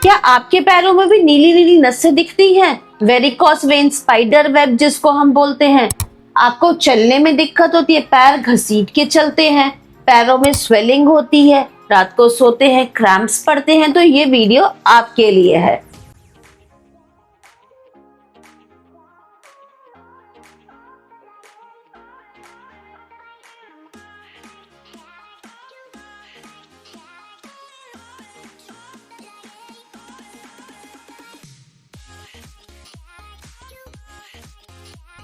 क्या आपके पैरों में भी नीली नीली नसें दिखती हैं? वेरिकोस वेन, स्पाइडर वेब जिसको हम बोलते हैं। आपको चलने में दिक्कत होती है, पैर घसीट के चलते हैं, पैरों में स्वेलिंग होती है, रात को सोते हैं क्रैम्प्स पड़ते हैं, तो ये वीडियो आपके लिए है।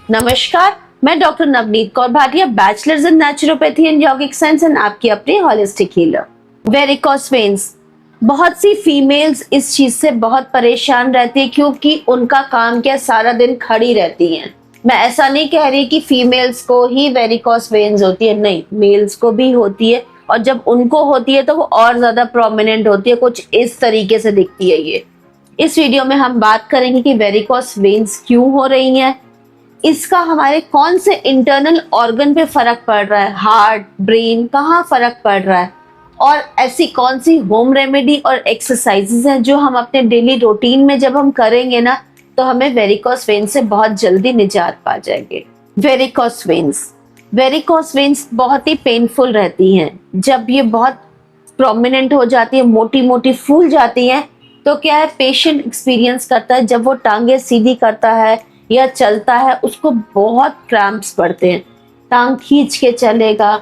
नमस्कार, मैं doctor Navneet Kaur Bhatia, bachelors in naturopathy and yogic science and आपकी अपनी होलिस्टिक हीलर। वेरिकोस वेन्स, बहुत सी फीमेल्स इस चीज से बहुत परेशान रहती है क्योंकि उनका काम क्या, सारा दिन खड़ी रहती हैं। मैं ऐसा नहीं कह रही कि फीमेल्स को ही वेरिकोस वेन्स होती है, नहीं, मेल्स को भी होती है, और जब उनको होती है तो वो और ज्यादा प्रोमिनेंट होती है, कुछ इस तरीके से दिखती है ये। इस वीडियो में हम बात करेंगे कि वेरिकोस वेन्स क्यों हो रही हैं, इसका हमारे कौन से इंटरनल ऑर्गन पे फर्क पड़ रहा है, हार्ट, ब्रेन, कहाँ फर्क पड़ रहा है, और ऐसी कौन सी होम रेमेडी और एक्सरसाइजेज हैं जो हम अपने डेली रूटीन में जब हम करेंगे ना तो हमें वेरिकोस वेन्स से बहुत जल्दी निजात पा जाएंगे। वेरिकोस वेन्स बहुत ही पेनफुल रहती हैं। जब ये बहुत प्रोमिनेंट हो जाती है, मोटी मोटी फूल जाती हैं, तो क्या है, पेशेंट एक्सपीरियंस करता है जब वो टांगे सीधी करता है या चलता है, उसको बहुत क्रैम्प्स पड़ते हैं, टांग खींच के चलेगा।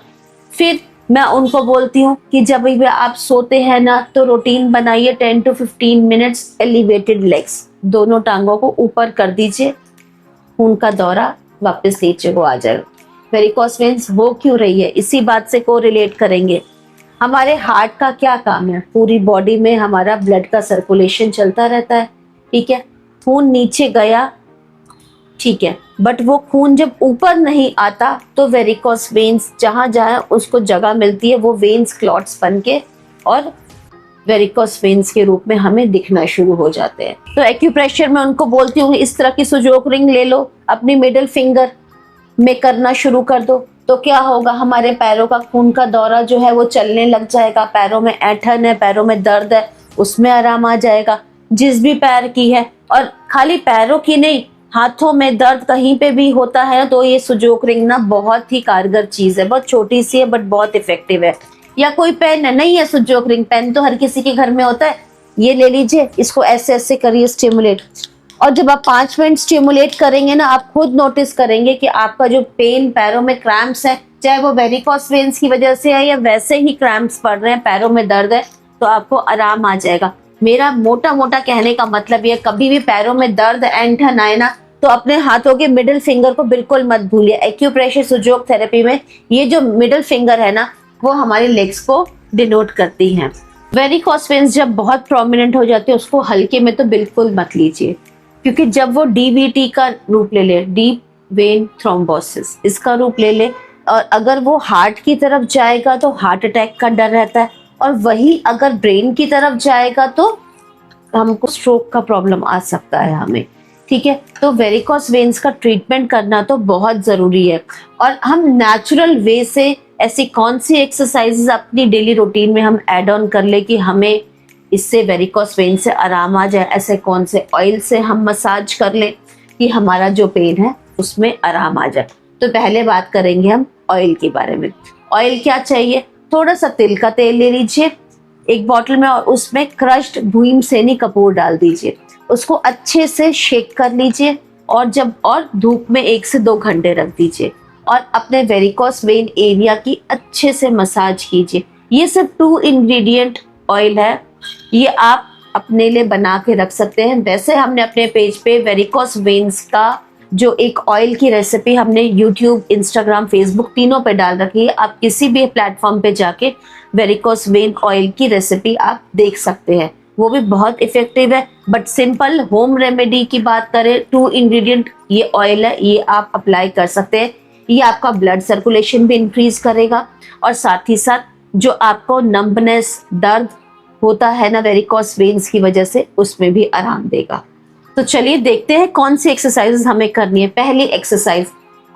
फिर मैं उनको बोलती हूँ कि जब भी आप सोते हैं ना तो रूटीन बनाइए 10 to 15 मिनट्स एलिवेटेड लेग्स, दोनों टांगों को ऊपर कर दीजिए, खून का दौरा वापस नीचे को आ जाएगा। वेरिकोस वेन्स हो क्यों रही है, इसी बात से को रिलेट करेंगे। हमारे हार्ट का क्या काम है, पूरी बॉडी में हमारा ब्लड का सर्कुलेशन चलता रहता है, ठीक है। खून नीचे गया, ठीक है, बट वो खून जब ऊपर नहीं आता तो वेरिकोस वेन्स जहां जहां उसको जगह मिलती है वो वेन्स क्लॉट्स बन के और वेरिकोस वेन्स के रूप में हमें दिखना शुरू हो जाते हैं। तो एक्यूप्रेशर में उनको बोलती हूँ इस तरह की सुजोक रिंग ले लो, अपनी मिडिल फिंगर में करना शुरू कर दो, तो क्या होगा, हमारे पैरों का खून का दौरा जो है वो चलने लग जाएगा। पैरों में ऐंठन है, पैरों में दर्द है, उसमें आराम आ जाएगा, जिस भी पैर की है। और खाली पैरों की नहीं, हाथों में दर्द कहीं पे भी होता है तो ये सुजोक रिंग ना बहुत ही कारगर चीज है, बहुत छोटी सी है बट बहुत इफेक्टिव है। या कोई पेन है, नहीं है सुजोक रिंग, पेन तो हर किसी के घर में होता है, ये ले लीजिए, इसको ऐसे ऐसे करिए स्टिमुलेट, और जब आप 5 मिनट स्टिमुलेट करेंगे ना आप खुद नोटिस करेंगे कि आपका जो पेन, पैरों में क्रैम्प्स है, चाहे वो वेरिकोस वेन्स की वजह से है या वैसे ही क्रैम्प्स पड़ रहे हैं, पैरों में दर्द है, तो आपको आराम आ जाएगा। मेरा मोटा मोटा कहने का मतलब ये, कभी भी पैरों में दर्द, ऐंठन आए ना तो अपने हाथों के मिडिल फिंगर को बिल्कुल मत भूलिए। एक्यूप्रेशर सुजोक थेरेपी में ये जो मिडिल फिंगर है ना वो हमारी लेग्स को डिनोट करती हैं। वेरिकोस वेन्स जब बहुत प्रोमिनेंट हो जाती है उसको हल्के में तो बिल्कुल मत लीजिए, क्योंकि जब वो डीवीटी का रूप ले ले, डीप वेन थ्रोम्बोसिस, इसका रूप ले ले, और अगर वो हार्ट की तरफ जाएगा तो हार्ट अटैक का डर रहता है, और वही अगर ब्रेन की तरफ जाएगा तो हमको स्ट्रोक का प्रॉब्लम आ सकता है हमें, ठीक है। तो वेरिकोस वेन्स का ट्रीटमेंट करना तो बहुत जरूरी है, और हम नेचुरल वे से ऐसी कौन सी एक्सरसाइजेस अपनी डेली रूटीन में हम ऐड ऑन कर ले कि हमें इससे वेरिकोस वेन से आराम आ जाए। ऐसे कौन से ऑयल से हम मसाज कर ले कि हमारा जो पेन है उसमें आराम आ जाए। तो पहले बात करेंगे हम ऑयल के बारे में। ऑयल क्या चाहिए, थोड़ा सा तिल का तेल ले लीजिए एक बॉटल में, और उसमें क्रश्ड भीमसेनी कपूर डाल दीजिए, उसको अच्छे से शेक कर लीजिए, और धूप में 1 से 2 घंटे रख दीजिए, और अपने वेरिकोस वेन एरिया की अच्छे से मसाज कीजिए। ये सिर्फ 2 इंग्रेडिएंट ऑयल है, ये आप अपने लिए बना के रख सकते हैं। वैसे हमने अपने पेज पे वेरिकोस वेन्स का जो एक ऑयल की रेसिपी हमने यूट्यूब, इंस्टाग्राम, फेसबुक तीनों पे डाल रखी है, आप किसी भी प्लेटफॉर्म पे जाके वेरिकोस वेन ऑयल की रेसिपी आप देख सकते हैं, वो भी बहुत इफेक्टिव है। बट सिंपल होम रेमेडी की बात करें, 2 इंग्रेडिएंट ये ऑयल है, ये आप अप्लाई कर सकते हैं। ये आपका ब्लड सर्कुलेशन भी इंक्रीज करेगा, और साथ ही साथ जो आपको नंबनेस, दर्द होता है ना वेरिकोस वेन्स की वजह से, उसमें भी आराम देगा। तो चलिए देखते हैं कौन सी एक्सरसाइजेस हमें करनी है। पहली एक्सरसाइज,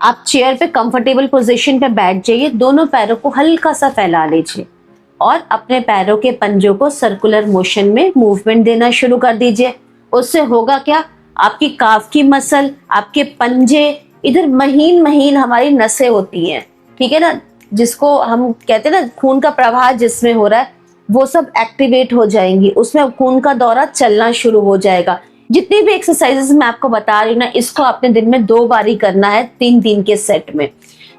आप चेयर पे कंफर्टेबल पोजीशन पे बैठ जाइए, दोनों पैरों को हल्का सा फैला लीजिए, और अपने पैरों के पंजों को सर्कुलर मोशन में मूवमेंट देना शुरू कर दीजिए। उससे होगा क्या, आपकी काफ की मसल, आपके पंजे, इधर महीन महीन हमारी नसें होती हैं, ठीक है ना, जिसको हम कहते हैं ना खून का प्रवाह जिसमें हो रहा है, वो सब एक्टिवेट हो जाएंगी, उसमें खून का दौरा चलना शुरू हो जाएगा। जितनी भी एक्सरसाइजेस मैं आपको बता रही हूँ ना, इसको आपने दिन में 2 बार ही करना है 3 दिन के सेट में।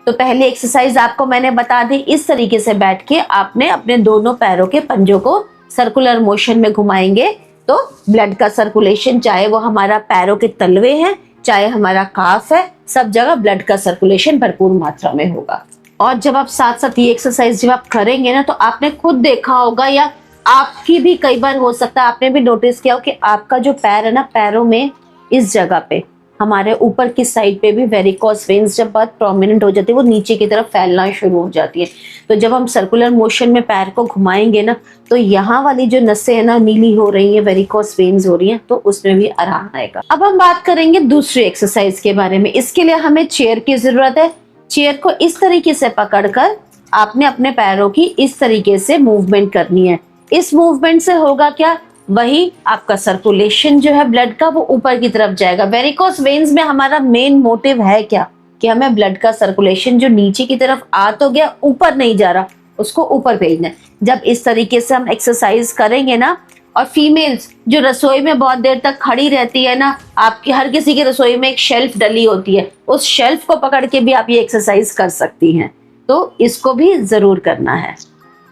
तो पहली एक्सरसाइज आपको मैंने बता दी, इस तरीके से बैठ के आपने अपने दोनों पैरों के पंजों को सर्कुलर मोशन में घुमाएंगे तो ब्लड का सर्कुलेशन, चाहे वो हमारा पैरों के तलवे हैं, चाहे हमारा काफ है, सब जगह ब्लड का सर्कुलेशन भरपूर मात्रा में होगा। और जब आप साथ साथ ये एक्सरसाइज जब आप करेंगे ना, तो आपने खुद देखा होगा या आपकी भी कई बार हो सकता है आपने भी नोटिस किया हो कि आपका जो पैर है ना, पैरों में इस जगह पे हमारे ऊपर की साइड पे भी वेरिकोस वेन्स जब बहुत प्रोमिनेंट हो जाती है, वो नीचे की तरफ फैलना शुरू हो जाती है। तो जब हम सर्कुलर मोशन में पैर को घुमाएंगे ना, तो यहाँ वाली जो नसें है ना नीली हो रही है, वेरिकोस वेन्स हो रही हैं, तो उसमें भी आराम आएगा। अब हम बात करेंगे दूसरी एक्सरसाइज के बारे में। इसके लिए हमें चेयर की जरूरत है। चेयर को इस तरीके से पकड़कर आपने अपने पैरों की इस तरीके से मूवमेंट करनी है। इस मूवमेंट से होगा क्या, वही आपका सर्कुलेशन जो है ब्लड का वो ऊपर की तरफ जाएगा। वेरिकोस वेन्स में हमारा मेन मोटिव है क्या, कि हमें ब्लड का सर्कुलेशन जो नीचे की तरफ आ तो गया, ऊपर नहीं जा रहा, उसको ऊपर भेजना है। जब इस तरीके से हम एक्सरसाइज करेंगे ना, और फीमेल्स जो रसोई में बहुत देर तक खड़ी रहती है ना, आपकी हर किसी की रसोई में एक शेल्फ डली होती है, उस शेल्फ को पकड़ के भी आप ये एक्सरसाइज कर सकती हैं। तो इसको भी जरूर करना है।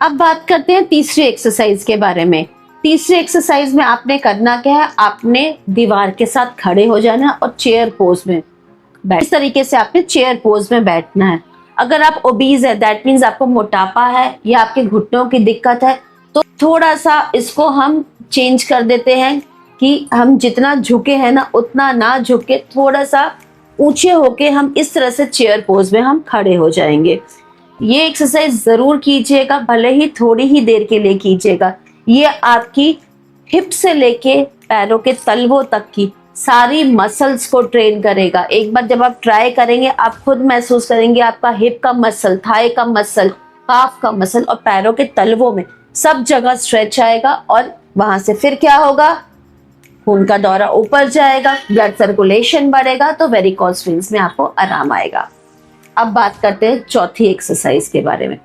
अब बात करते हैं तीसरी एक्सरसाइज के बारे में। तीसरी एक्सरसाइज में आपने करना क्या है, आपने दीवार के साथ खड़े हो जाना और चेयर पोज में इस तरीके से आपने चेयर पोज में बैठना है। अगर आप ओबीज है, दैट मीन्स आपको मोटापा है या आपके घुटनों की दिक्कत है, तो थोड़ा सा इसको हम चेंज कर देते हैं कि हम जितना झुके हैं ना उतना ना झुके, थोड़ा सा ऊंचे होके हम इस तरह से चेयर पोज में हम खड़े हो जाएंगे। ये एक्सरसाइज जरूर कीजिएगा, भले ही थोड़ी ही देर के लिए कीजिएगा। ये आपकी हिप से लेके पैरों के तलवों तक की सारी मसल्स को ट्रेन करेगा। एक बार जब आप ट्राई करेंगे, आप खुद महसूस करेंगे आपका हिप का मसल, थाई का मसल, काफ का मसल और पैरों के तलवों में सब जगह स्ट्रेच आएगा। और वहां से फिर क्या होगा, खून का दौरा ऊपर जाएगा, ब्लड सर्कुलेशन बढ़ेगा, तो वेरिकोस वेन्स में आपको आराम आएगा। अब बात करते हैं चौथी एक्सरसाइज के बारे में।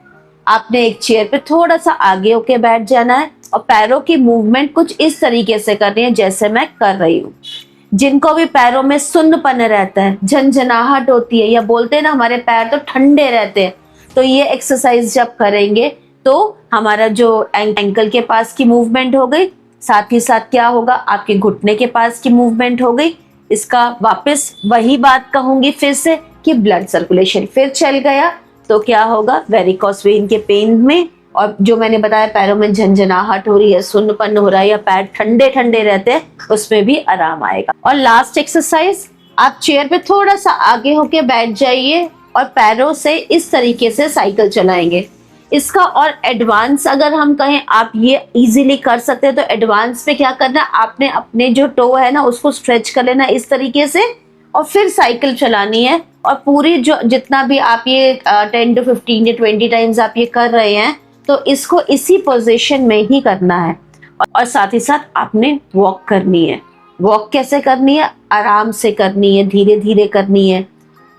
आपने एक चेयर पे थोड़ा सा आगे होके बैठ जाना है और पैरों की मूवमेंट कुछ इस तरीके से करनी है जैसे मैं कर रही हूँ। जिनको भी पैरों में सुन्नपन रहता है, झंझनाहट होती है, या बोलते हैं ना हमारे पैर तो ठंडे रहते हैं, तो ये एक्सरसाइज जब करेंगे तो हमारा जो एंकल के पास की मूवमेंट हो गई, साथ ही साथ क्या होगा, आपके घुटने के पास की मूवमेंट हो गई। इसका वापस वही बात कहूंगी फिर से कि ब्लड सर्कुलेशन फिर चल गया, तो क्या होगा, वेरिकोस वेन के पेन में, और जो मैंने बताया पैरों में झंझनाहट हो रही है, सुन्नपन हो रहा है या पैर ठंडे ठंडे रहते हैं, उसमें भी आराम आएगा। और लास्ट एक्सरसाइज, आप चेयर पे थोड़ा सा आगे होके बैठ जाइए और पैरों से इस तरीके से साइकिल चलाएंगे। इसका और एडवांस अगर हम कहें, आप ये इजीली कर सकते हैं, तो एडवांस में क्या करना, आपने अपने जो टो है ना उसको स्ट्रेच कर लेना इस तरीके से और फिर साइकिल चलानी है। और पूरी जो जितना भी आप ये 10 to 15 या 20 टाइम्स आप ये कर रहे हैं, तो इसको इसी पोजीशन में ही करना है। और साथ ही साथ आपने वॉक करनी है। वॉक कैसे करनी है, आराम से करनी है, धीरे धीरे करनी है।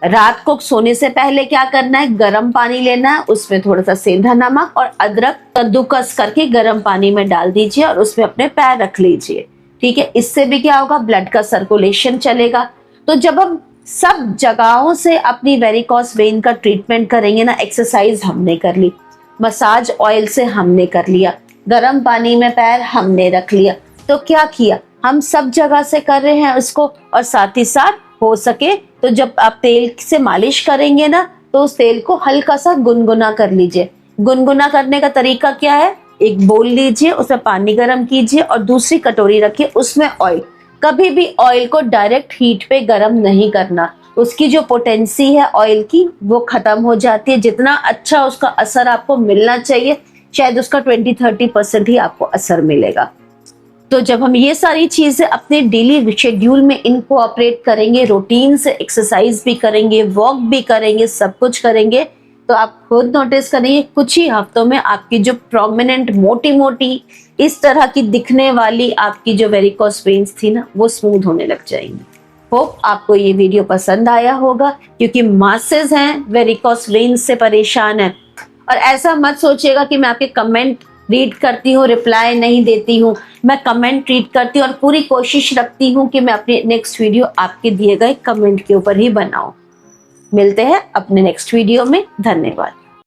रात को सोने से पहले क्या करना है, गर्म पानी लेना है, उसमें थोड़ा सा सेंधा नमक और अदरक कद्दूकस करके गर्म पानी में डाल दीजिए और उसमें अपने पैर रख लीजिए। ठीक है, इससे भी क्या होगा, ब्लड का सर्कुलेशन चलेगा। तो जब हम सब जगहों से अपनी वेरिकोस वेन का ट्रीटमेंट करेंगे ना, एक्सरसाइज हमने कर ली, मसाज ऑयल से हमने कर लिया, गर्म पानी में पैर हमने रख लिया, तो क्या किया, हम सब जगह से कर रहे हैं उसको। और साथ ही साथ हो सके तो जब आप तेल से मालिश करेंगे ना, तो उस तेल को हल्का सा गुनगुना कर लीजिए। गुनगुना करने का तरीका क्या है, एक बोल लीजिए, उसमें पानी गर्म कीजिए और दूसरी कटोरी रखिए, उसमें ऑयल। कभी भी ऑयल को डायरेक्ट हीट पे गर्म नहीं करना, उसकी जो पोटेंसी है ऑयल की वो खत्म हो जाती है। जितना अच्छा उसका असर आपको मिलना चाहिए, शायद उसका 20-30% ही आपको असर मिलेगा। तो जब हम ये सारी चीजें अपने डेली शेड्यूल में इनकोऑपरेट करेंगे, रूटीन से एक्सरसाइज भी करेंगे, वॉक भी करेंगे, सब कुछ करेंगे, तो आप खुद नोटिस करिए कुछ ही हफ्तों में आपकी जो प्रोमिनेंट मोटी मोटी इस तरह की दिखने वाली आपकी जो वेरिकोस वेन्स थी ना, वो स्मूथ होने लग जाएंगी। होप आपको ये वीडियो पसंद आया होगा, क्योंकि मासेस हैं वेरिकोस वेन्स से परेशान है। और ऐसा मत सोचिएगा कि मैं आपके कमेंट रीड करती हूँ, रिप्लाई नहीं देती हूँ। मैं कमेंट रीड करती हूँ और पूरी कोशिश रखती हूँ कि मैं अपनी नेक्स्ट वीडियो आपके दिए गए कमेंट के ऊपर ही बनाऊं। मिलते हैं अपने नेक्स्ट वीडियो में। धन्यवाद।